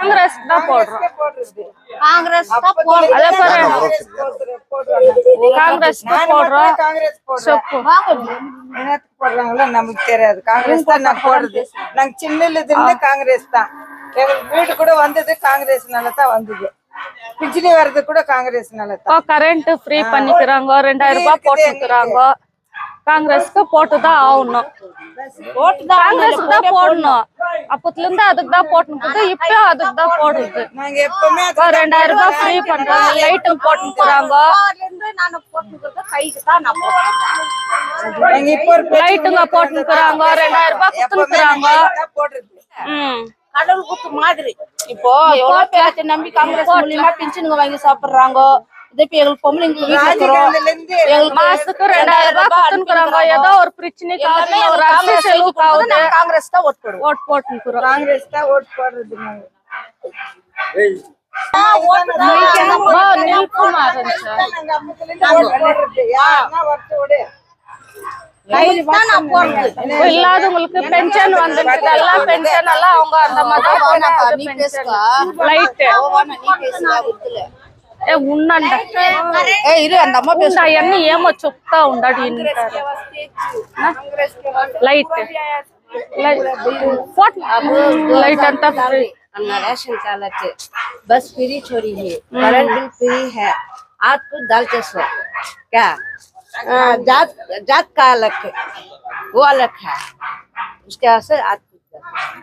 காங்கிரஸ் தான் போடுறோம். காங்கிரஸ் தான் போடுறோம். அதே காங்கிரஸ் தான் போடுறோம். சொப்பு என்னத்துக்கு போடுறாங்களோ நமக்கு தெரியாது. காங்கிரஸ் தான் நான் போடுறது. நாங்க சின்னல இருந்து காங்கிரஸ் தான். எங்களுக்கு வீடு கூட வந்தது காங்கிரஸ்னால தான் வந்தது. பிஜிலி வர்றது கூட காங்கிரஸ்னால தான். கரண்ட் ஃப்ரீ பண்ணிக்கிறாங்க, 2000 ரூபாய் போட்டுக்கிறாங்க. காங்கிரஸ்க்கு போட்டுதான் ஆகணும். காங்கிரஸ்க்கு தான் போடணும். அப்பத்துல இருந்து அதுக்கு தான் போட்டுனுக்குது. இப்ப அதுக்கு தான் போடுறது. நாங்க எப்பவுமே 2000 ரூபாய் ஃப்ரீ பண்றாங்க. லைட்டும் போட்டுக்கிறாங்க. லைட்டுங்க போட்டுக்கிறாங்க. 2000 ரூபாய் கொடுத்துக்கிறாங்க. கடவுள் குத்து மாதிரி. இப்போ எவ்வளவு பேரத்தை நம்பி காங்கிரஸ் மூலியமா பென்ஷனுங்க வாங்கி சாப்பிடுறாங்க. இதே எங்களுக்கு பொம்பளைங்களுக்கு மாசத்துக்கு 2000 ரூபாய் கொடுத்துக்கிறாங்க. ஏதோ ஒரு பிரச்சனைக்கு ஒரு அரசு செலவுக்கு ஆகுது. காங்கிரஸ் தான் ஓட் போடுவோம். ஓட் போட்டுக்கிறோம். காங்கிரஸ் தான் ஓட் போடுறது. நாங்க இல்லாதவங்களுக்கு பென்ஷன் வந்துருக்கு. எல்லாம் பென்ஷன் எல்லாம் அவங்க அந்த மாதிரி லைட் ఉన్నంట అవన్నీ ఏమో చెప్తా ఉండాడు లైట్ लाइट अंता फ्री राशन चालक बस फ्री छोड़ी है, करंट बिल फ्री है। आपको दाल चस्वा क्या जात जात का अलग है, वो अलग है। उसके वास्ते